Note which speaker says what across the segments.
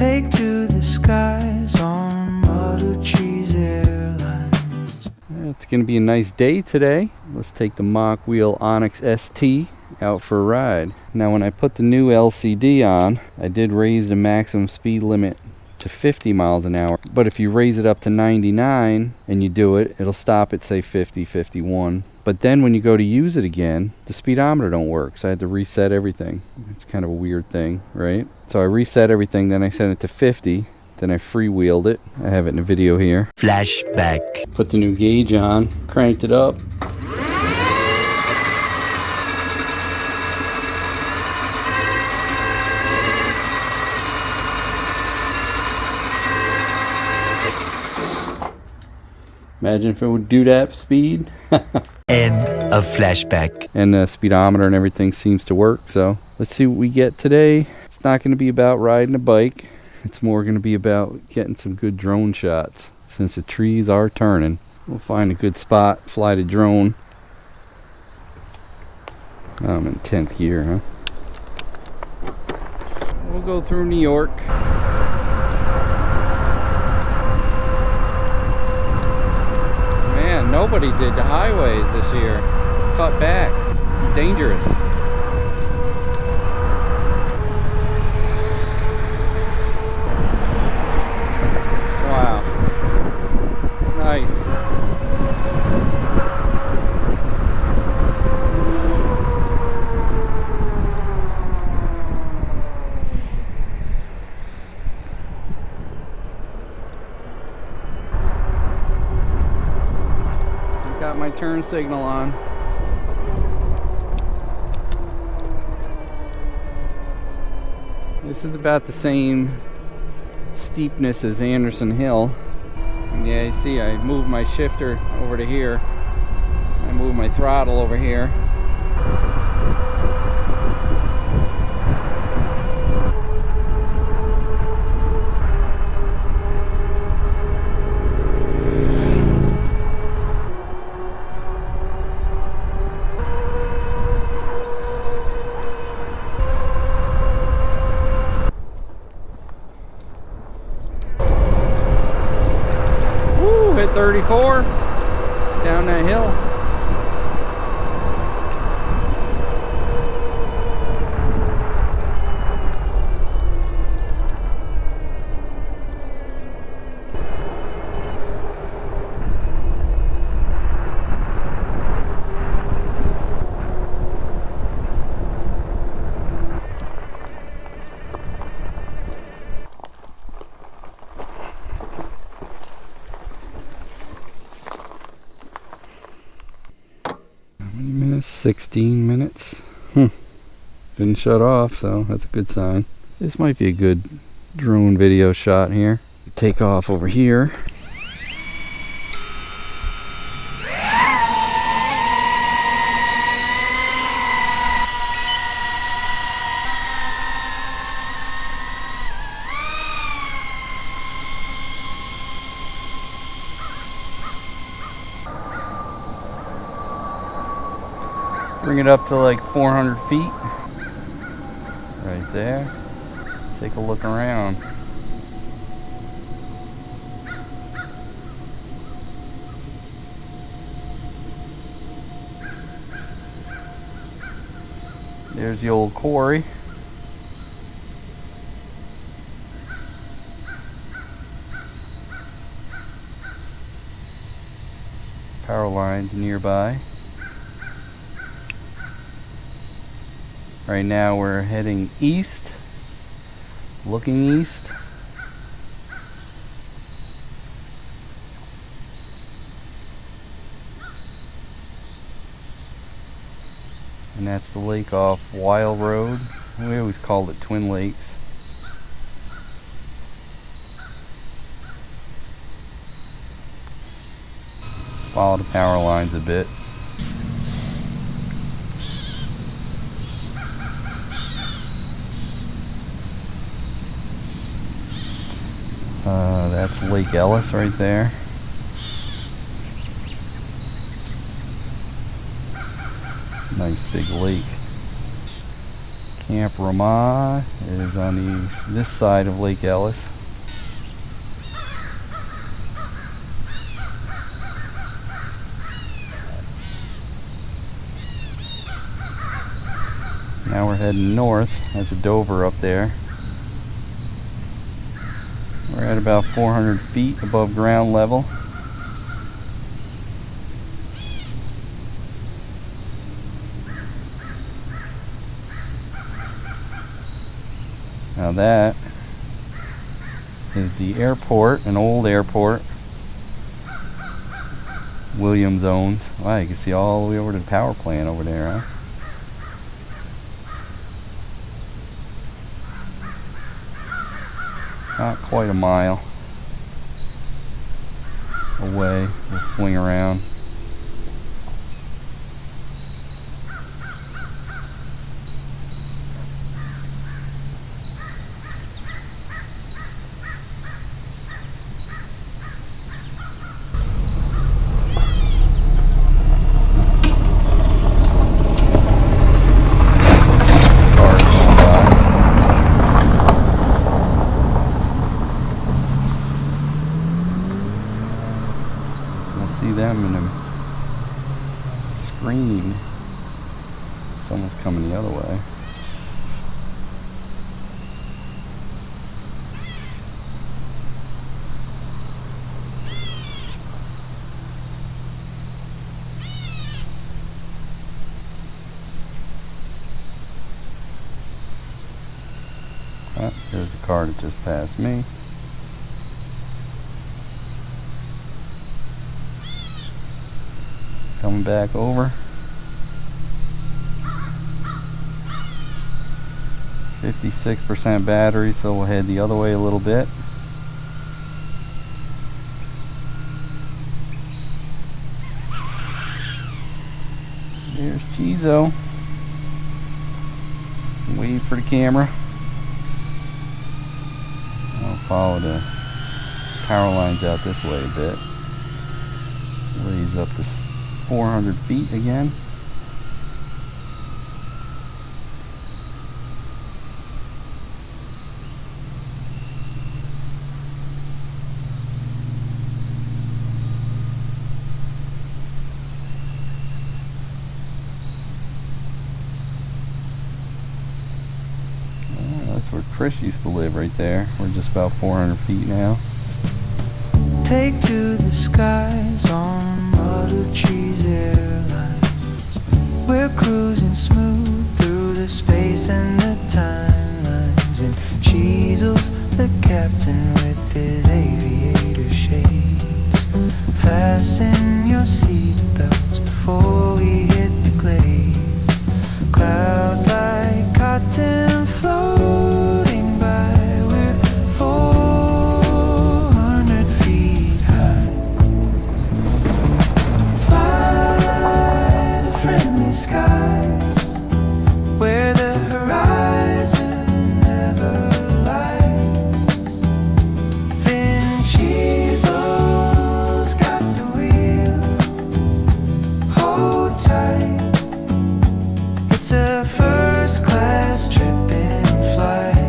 Speaker 1: take to the skies on Model Cheese Airlines.
Speaker 2: It's gonna be a nice day today. Let's take the Mokwheel Onyx ST out for a ride. Now when I put the new LCD on, I did raise the maximum speed limit to 50 miles an hour, but if you raise it up to 99 and you do it, it'll stop at say 50, 51. But then when you go to use it again, the speedometer don't work, so I had to reset everything. It's kind of a weird thing, right? So I reset everything, then I set it to 50, then I freewheeled it. I have it in a video here.
Speaker 3: Flashback.
Speaker 2: Put the new gauge on, cranked it up. Imagine if it would do that speed.
Speaker 3: End of flashback.
Speaker 2: And the speedometer and everything seems to work, so let's see what we get today. It's not going to be about riding a bike. It's more going to be about getting some good drone shots. Since the trees are turning, we'll find a good spot, fly the drone. I'm in 10th gear, huh? We'll go through New York. Man, nobody did the highways this year. Cut back. Dangerous. Wow. Nice. Got my turn signal on. This is about the same steepness as Anderson Hill. And yeah, you see I moved my shifter over to here. I moved my throttle over here. Hit 34 down that hill. How many minutes? 16 minutes. Didn't shut off, so that's a good sign. This might be a good drone video shot here. Take off over here. Bring it up to like 400 feet. Right there. Take a look around. There's the old quarry. Power lines nearby. Right now we're heading east, looking east. And that's the lake off Weil Rd. We always called it Twin Lakes. Follow the power lines a bit. That's Lake Ellis right there. Nice big lake. Camp Ramah is on this side of Lake Ellis. Now we're heading north. There's a Dover up there. We're at about 400 feet above ground level. Now that is the airport, an old airport. Williams owns. Wow, you can see all the way over to the power plant over there, huh? Not quite a mile away. We'll swing around. Them in a screen. Someone's coming the other way. There's the car that just passed me. Coming back over. 56% battery, so we'll head the other way a little bit. There's Chizo. Wait for the camera. I'll follow the power lines out this way a bit. Raise up to 400 feet again. That's where Chris used to live right there. We're just about 400 feet now.
Speaker 1: Take to the skies on Model Trees Airline. We're cruising smooth through the space and the timelines. When Cheezel's the captain with his aviator shades. Fasten your seatbelts before we hit the glade. Clouds like cotton floating by. We're 400 feet high. Fly the friendly skies where the horizon never lies. Vin Cheezel's got the wheel. Hold tight. It's a first class trip in flight.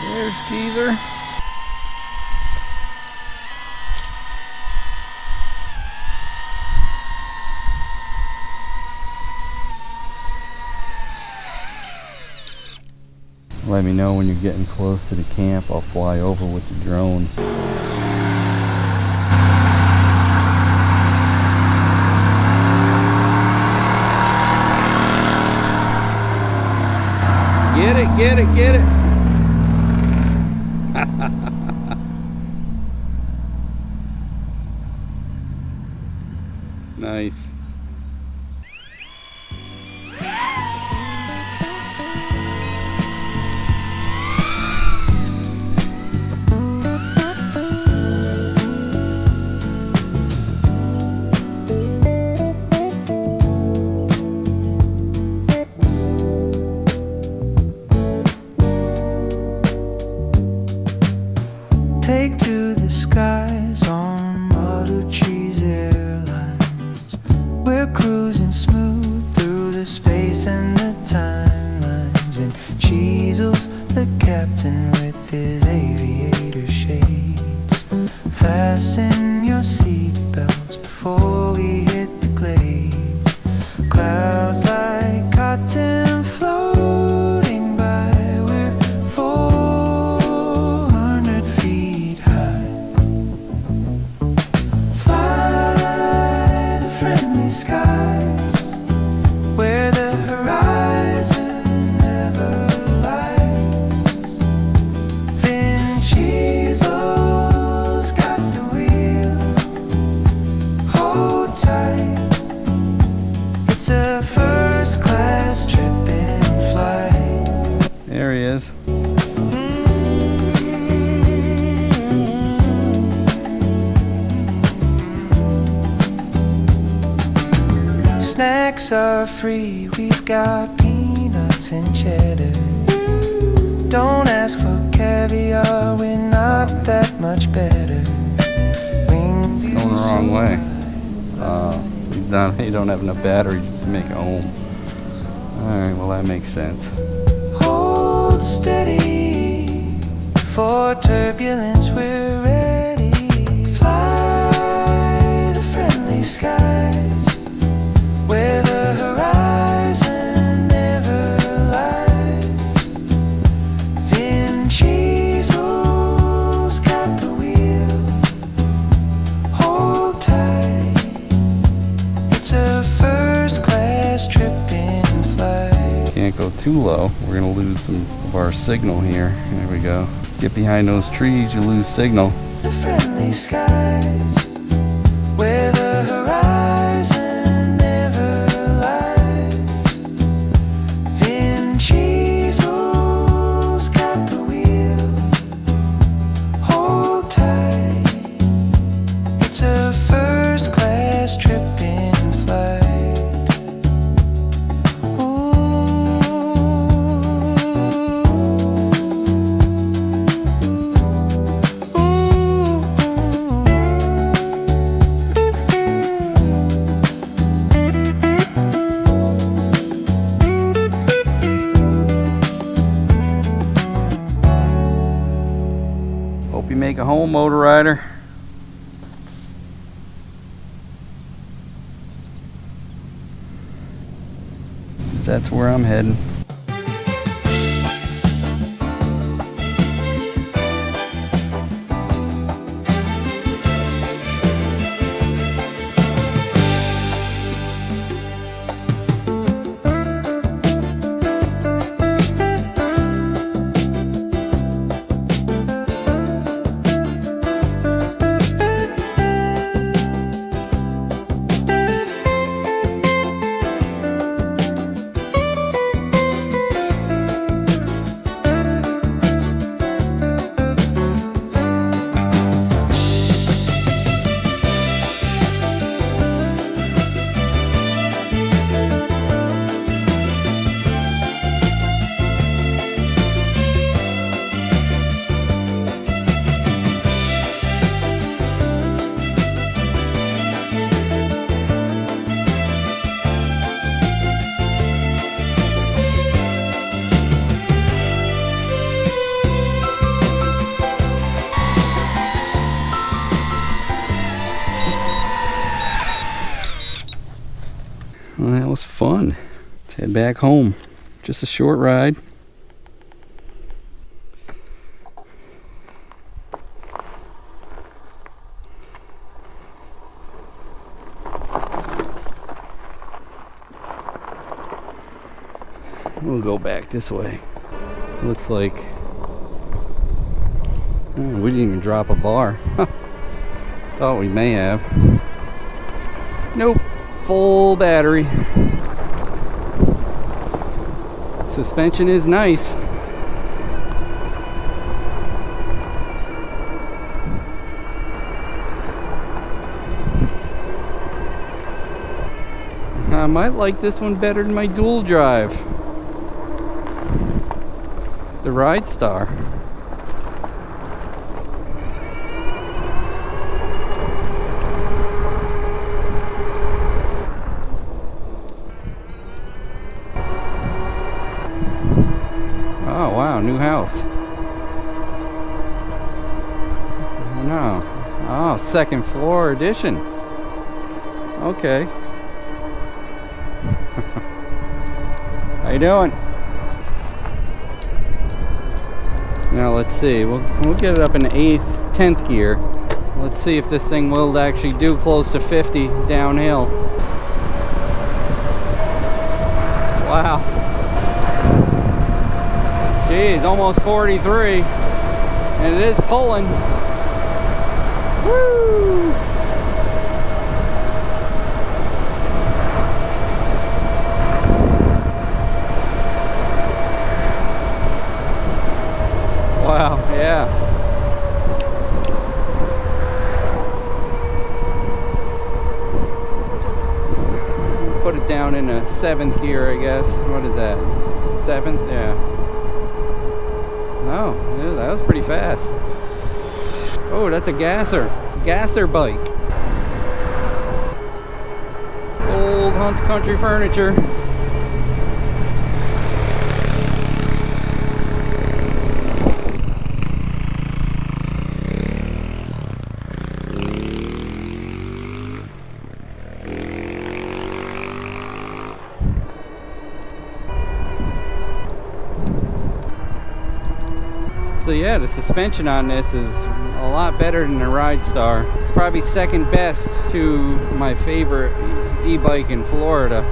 Speaker 2: There's Cheezer. Let me know when you're getting close to the camp. I'll fly over with the drone. Get it, get it, get it. Nice.
Speaker 1: eggs are free, we've got peanuts and cheddar. Don't ask for caviar, we're not that much better.
Speaker 2: Going the wrong way. You don't have enough batteries to make it home. Alright, well that makes sense.
Speaker 1: Hold steady, for turbulence we're ready. Fly the friendly skies, where the horizon never lies. Vin Diesel's got the wheel, hold tight. It's a first class trip in flight.
Speaker 2: Can't go too low. We're gonna lose some of our signal here. There we go. Get behind those trees, you lose signal.
Speaker 1: The friendly skies, where the horizon never lies. Vin Diesel's got the wheel, hold tight. It's a first class trip in flight.
Speaker 2: Hope you make a home, motor rider. That's where I'm heading. Well, that was fun. Let's head back home. Just a short ride. We'll go back this way. Looks like we didn't even drop a bar. Thought we may have. Nope. Full battery. Suspension is nice. I might like this one better than my dual drive, the Ride Star. Oh wow, new house. No. Oh, second floor addition. Okay. How you doing? Now let's see. We'll get it up in the 8th, 10th gear. Let's see if this thing will actually do close to 50 downhill. Wow. Geez, almost 43, and it is pulling. Woo! Wow, yeah. Put it down in a 7th gear, I guess. What is that? 7th? Yeah. Oh, yeah, that was pretty fast. Oh, that's a gasser bike. Old Hunt Country furniture. So yeah, the suspension on this is a lot better than the Ride Star. Probably second best to my favorite e-bike in Florida.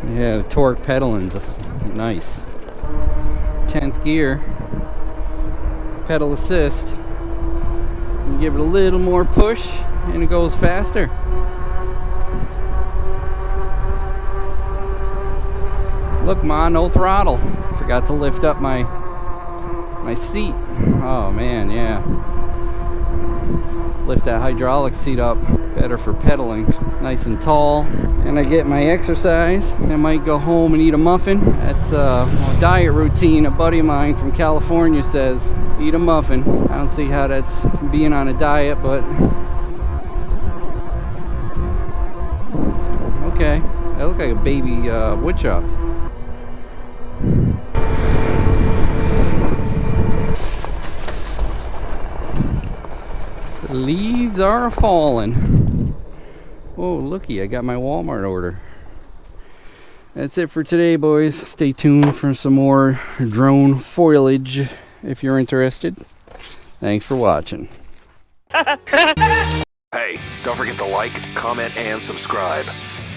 Speaker 2: Yeah, the torque pedaling's nice. 10th gear, pedal assist. You give it a little more push and it goes faster. Look, Ma, no throttle. Forgot to lift up my seat. Oh man, yeah. Lift that hydraulic seat up. Better for pedaling. Nice and tall. And I get my exercise. I might go home and eat a muffin. That's a diet routine. A buddy of mine from California says, eat a muffin. I don't see how that's being on a diet, but okay. That looks like a baby woodchuck. The leaves are falling. Oh, looky, I got my Walmart order. That's it for today, boys. Stay tuned for some more drone foliage if you're interested. Thanks for watching.
Speaker 4: Hey, don't forget to like, comment, and subscribe.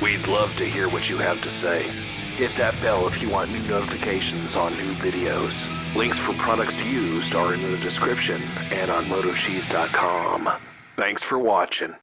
Speaker 4: We'd love to hear what you have to say. Hit that bell if you want new notifications on new videos. Links for products used are in the description and on motocheese.com. Thanks for watching.